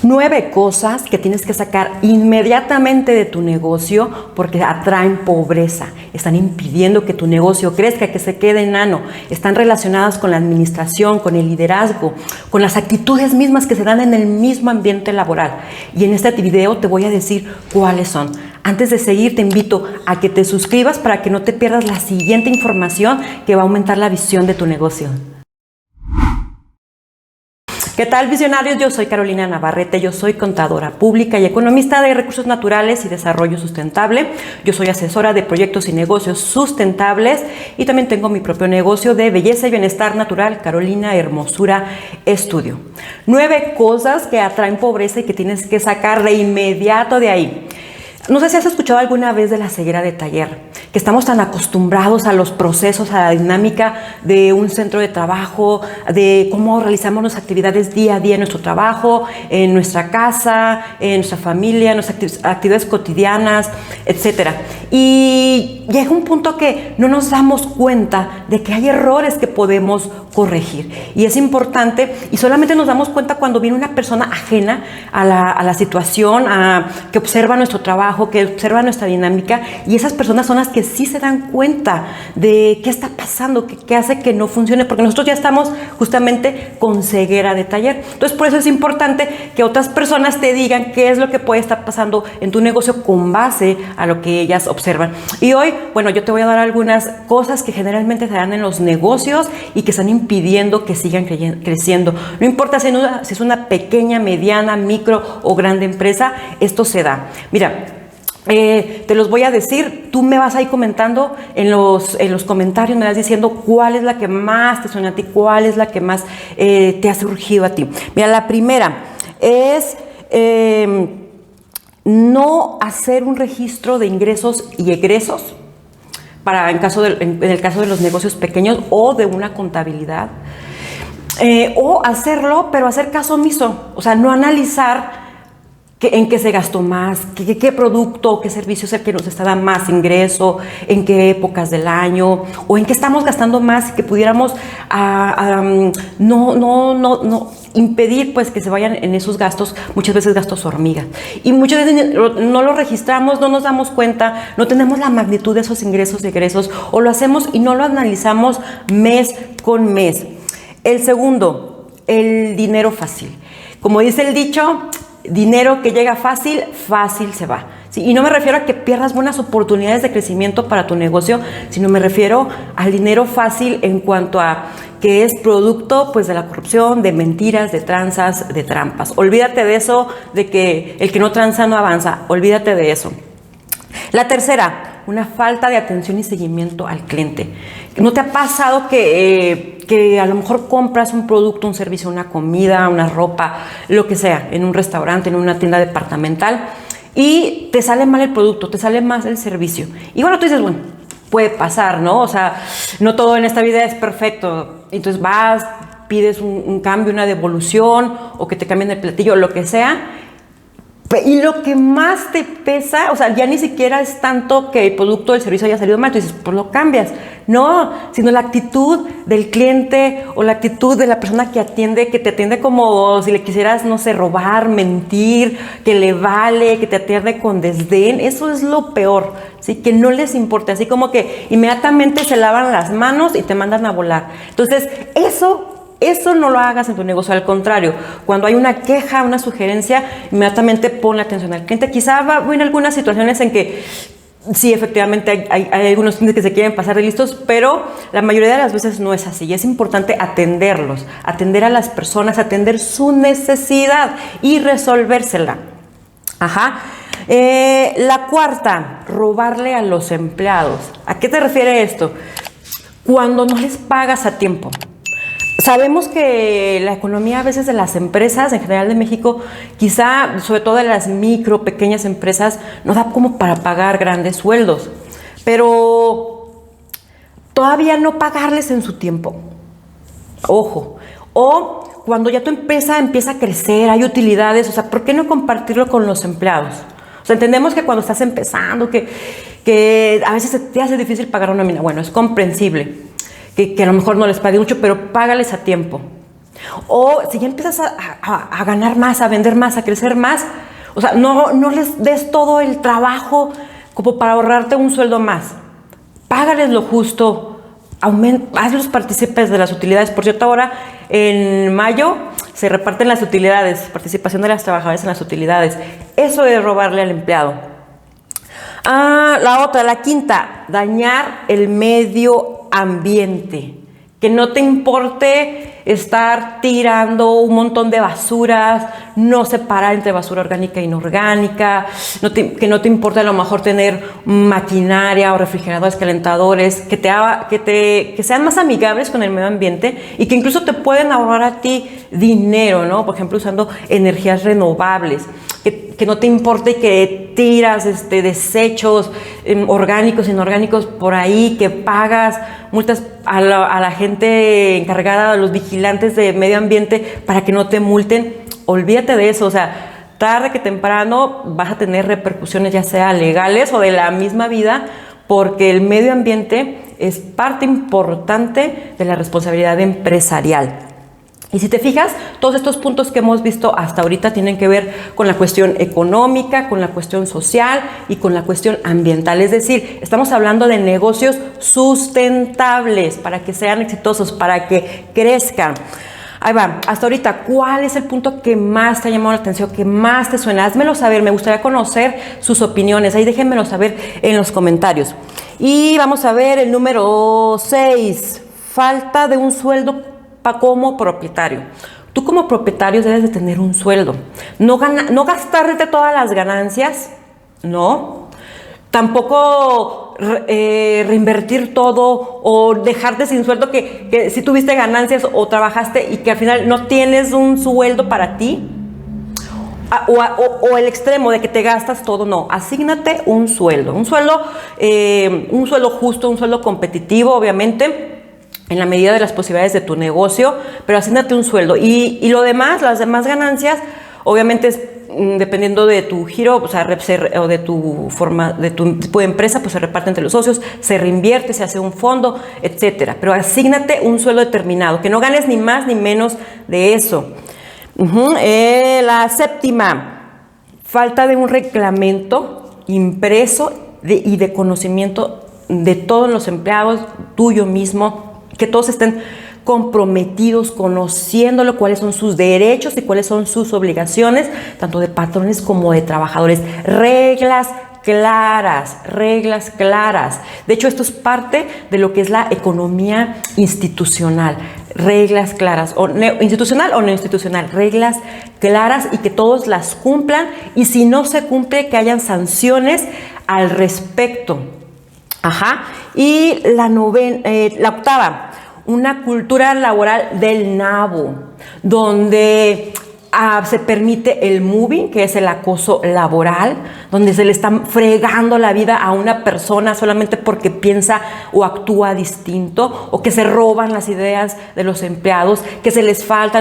9 cosas que tienes que sacar inmediatamente de tu negocio porque atraen pobreza, están impidiendo que tu negocio crezca, que se quede enano, están relacionadas con la administración, con el liderazgo, con las actitudes mismas que se dan en el mismo ambiente laboral. Y en este video te voy a decir cuáles son. Antes de seguir, te invito a que te suscribas para que no te pierdas la siguiente información que va a aumentar la visión de tu negocio. ¿Qué tal, visionarios? Yo soy Carolina Navarrete, yo soy contadora pública y economista de recursos naturales y desarrollo sustentable. Yo soy asesora de proyectos y negocios sustentables y también tengo mi propio negocio de belleza y bienestar natural, Carolina Hermosura Estudio. 9 cosas que atraen pobreza y que tienes que sacar de inmediato de ahí. No sé si has escuchado alguna vez de la ceguera de taller, que estamos tan acostumbrados a los procesos, a la dinámica de un centro de trabajo, de cómo realizamos nuestras actividades día a día en nuestro trabajo, en nuestra casa, en nuestra familia, en nuestras actividades cotidianas, etc. Y llega un punto que no nos damos cuenta de que hay errores que podemos corregir. Y es importante, y solamente nos damos cuenta cuando viene una persona ajena a la situación, que observa nuestro trabajo, que observa nuestra dinámica, y esas personas son las que sí se dan cuenta de qué está pasando, qué hace que no funcione, porque nosotros ya estamos justamente con ceguera de taller. Entonces, por eso es importante que otras personas te digan qué es lo que puede estar pasando en tu negocio con base a lo que ellas observan. Y hoy, bueno, yo te voy a dar algunas cosas que generalmente se dan en los negocios y que están impidiendo que sigan creciendo. No importa si es una pequeña, mediana, micro o grande empresa, esto se da. Mira, te los voy a decir, tú me vas a ir comentando en los comentarios, me vas diciendo cuál es la que más te suena a ti, cuál es la que más te ha surgido a ti. Mira, la primera es no hacer un registro de ingresos y egresos en el caso de los negocios pequeños o de una contabilidad, o hacerlo, pero hacer caso omiso, o sea, no analizar en qué se gastó más, qué producto, qué servicio es el que nos está dando más ingreso, en qué épocas del año, o en qué estamos gastando más y que pudiéramos no impedir pues que se vayan en esos gastos, muchas veces gastos hormiga. Y muchas veces no lo registramos, no nos damos cuenta, no tenemos la magnitud de esos ingresos y egresos, o lo hacemos y no lo analizamos mes con mes. El segundo, el dinero fácil. Como dice el dicho, dinero que llega fácil, fácil se va. ¿Sí? Y no me refiero a que pierdas buenas oportunidades de crecimiento para tu negocio, sino me refiero al dinero fácil en cuanto a que es producto pues de la corrupción, de mentiras, de tranzas, de trampas. Olvídate de eso, de que el que no tranza no avanza. Olvídate de eso. La tercera, una falta de atención y seguimiento al cliente. ¿No te ha pasado que a lo mejor compras un producto, un servicio, una comida, una ropa, lo que sea, en un restaurante, en una tienda departamental, y te sale mal el producto, te sale mal el servicio? Y bueno, tú dices, bueno, puede pasar, ¿no? O sea, no todo en esta vida es perfecto. Entonces vas, pides un cambio, una devolución, o que te cambien el platillo, lo que sea. Y lo que más te pesa, o sea, ya ni siquiera es tanto que el producto o el servicio haya salido mal, tú dices, pues lo cambias. No, sino la actitud del cliente o la actitud de la persona que te atiende como si le quisieras, no sé, robar, mentir, que le vale, que te atiende con desdén. Eso es lo peor, ¿sí? Que no les importa, así como que inmediatamente se lavan las manos y te mandan a volar. Entonces, eso no lo hagas en tu negocio, al contrario, cuando hay una queja, una sugerencia, inmediatamente ponle atención al cliente. Quizá va a haber algunas situaciones en que sí, efectivamente hay algunos clientes que se quieren pasar de listos, pero la mayoría de las veces no es así. Y es importante atenderlos, atender a las personas, atender su necesidad y resolvérsela. Ajá. La cuarta, robarle a los empleados. ¿A qué te refiere esto? Cuando no les pagas a tiempo. Sabemos que la economía a veces de las empresas, en general de México, quizá sobre todo de las micro, pequeñas empresas, no da como para pagar grandes sueldos, pero todavía no pagarles en su tiempo. Ojo. O cuando ya tu empresa empieza a crecer, hay utilidades, o sea, ¿por qué no compartirlo con los empleados? O sea, entendemos que cuando estás empezando, que a veces te hace difícil pagar una nómina. Bueno, es comprensible que a lo mejor no les pague mucho, pero págales a tiempo. O si ya empiezas a ganar más, a vender más, a crecer más, o sea, no les des todo el trabajo como para ahorrarte un sueldo más. Págales lo justo, hazlos partícipes de las utilidades. Por cierto, ahora en mayo se reparten las utilidades, participación de las trabajadoras en las utilidades. Eso es robarle al empleado. La otra, la quinta, dañar el medio ambiente. Que no te importe estar tirando un montón de basuras, no separar entre basura orgánica e inorgánica, que no te importe a lo mejor tener maquinaria o refrigeradores, calentadores, que sean más amigables con el medio ambiente y que incluso te pueden ahorrar a ti dinero, ¿no? Por ejemplo, usando energías renovables. Que no te importe que tiras desechos orgánicos, inorgánicos por ahí, que pagas multas a la gente encargada, a los vigilantes de medio ambiente para que no te multen. Olvídate de eso, o sea, tarde que temprano vas a tener repercusiones ya sea legales o de la misma vida, porque el medio ambiente es parte importante de la responsabilidad empresarial. Y si te fijas, todos estos puntos que hemos visto hasta ahorita tienen que ver con la cuestión económica, con la cuestión social y con la cuestión ambiental. Es decir, estamos hablando de negocios sustentables para que sean exitosos, para que crezcan. Ahí va, hasta ahorita, ¿cuál es el punto que más te ha llamado la atención, que más te suena? Házmelo saber, me gustaría conocer sus opiniones. Ahí déjenmelo saber en los comentarios. Y vamos a ver el número 6, falta de un sueldo como propietario. Tú como propietario debes de tener un sueldo. No gastarte todas las ganancias, ¿no? Tampoco reinvertir todo o dejarte sin sueldo que si tuviste ganancias o trabajaste y que al final no tienes un sueldo para ti. O el extremo de que te gastas todo, no. Asígnate un sueldo. Un sueldo justo, un sueldo competitivo, obviamente, en la medida de las posibilidades de tu negocio, pero asígnate un sueldo. Y lo demás, las demás ganancias, obviamente es dependiendo de tu giro, o sea, o de tu forma, de tu tipo de empresa, pues se reparte entre los socios, se reinvierte, se hace un fondo, etcétera. Pero asígnate un sueldo determinado, que no ganes ni más ni menos de eso. La séptima, falta de un reglamento impreso y de conocimiento de todos los empleados, tuyo mismo, que todos estén comprometidos, conociéndolo, cuáles son sus derechos y cuáles son sus obligaciones, tanto de patrones como de trabajadores. Reglas claras. De hecho, esto es parte de lo que es la economía institucional. Reglas claras, institucional o no institucional, reglas claras y que todos las cumplan, y si no se cumple, que hayan sanciones al respecto. Y la octava, una cultura laboral del nabo, donde se permite el moving, que es el acoso laboral, donde se le está fregando la vida a una persona solamente porque piensa o actúa distinto, o que se roban las ideas de los empleados, que se les falta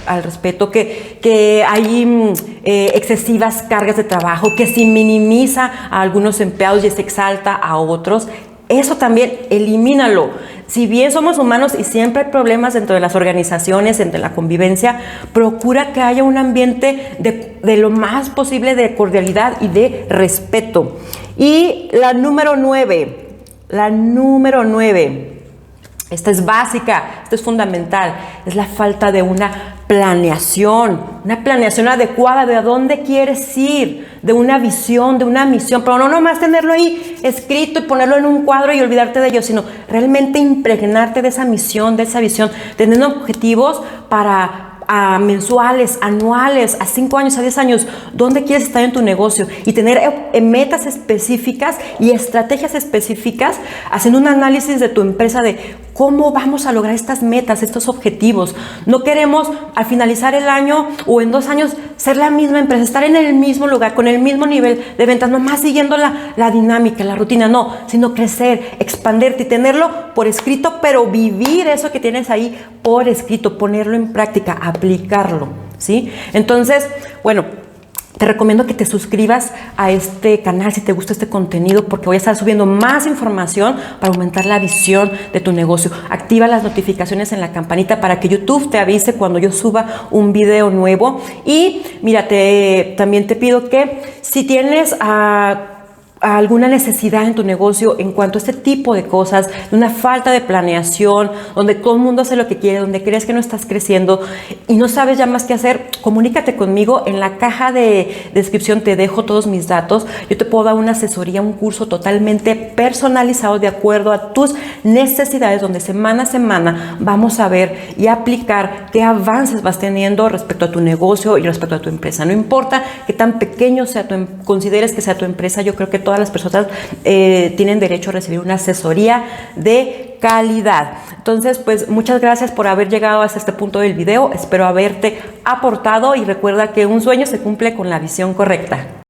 al respeto, que hay excesivas cargas de trabajo, que se minimiza a algunos empleados y se exalta a otros. Eso también elimínalo. Si bien somos humanos y siempre hay problemas dentro de las organizaciones, entre la convivencia, procura que haya un ambiente de lo más posible de cordialidad y de respeto. Y la número 9, esta es básica, esta es fundamental, es la falta de una planeación adecuada de a dónde quieres ir, de una visión, de una misión, pero no nomás tenerlo ahí escrito y ponerlo en un cuadro y olvidarte de ello, sino realmente impregnarte de esa misión, de esa visión, teniendo objetivos mensuales, anuales, a 5 años, a 10 años, dónde quieres estar en tu negocio, y tener metas específicas y estrategias específicas, haciendo un análisis de tu empresa de cómo vamos a lograr estas metas, estos objetivos. No queremos al finalizar el año o en 2 años ser la misma empresa, estar en el mismo lugar, con el mismo nivel de ventas, nomás siguiendo la dinámica, la rutina, no, sino crecer, expandirte y tenerlo por escrito, pero vivir eso que tienes ahí por escrito, ponerlo en práctica, aplicarlo, ¿sí? Entonces, bueno, te recomiendo que te suscribas a este canal si te gusta este contenido, porque voy a estar subiendo más información para aumentar la visión de tu negocio. Activa las notificaciones en la campanita para que YouTube te avise cuando yo suba un video nuevo. Y mira, también te pido que si tienes alguna necesidad en tu negocio en cuanto a este tipo de cosas, de una falta de planeación, donde todo el mundo hace lo que quiere, donde crees que no estás creciendo y no sabes ya más qué hacer, comunícate conmigo. En la caja de descripción te dejo todos mis datos. Yo te puedo dar una asesoría, un curso totalmente personalizado de acuerdo a tus necesidades, donde semana a semana vamos a ver y aplicar qué avances vas teniendo respecto a tu negocio y respecto a tu empresa. No importa qué tan pequeño sea consideres que sea tu empresa, yo creo que todas las personas tienen derecho a recibir una asesoría de calidad. Entonces, pues muchas gracias por haber llegado hasta este punto del video. Espero haberte aportado y recuerda que un sueño se cumple con la visión correcta.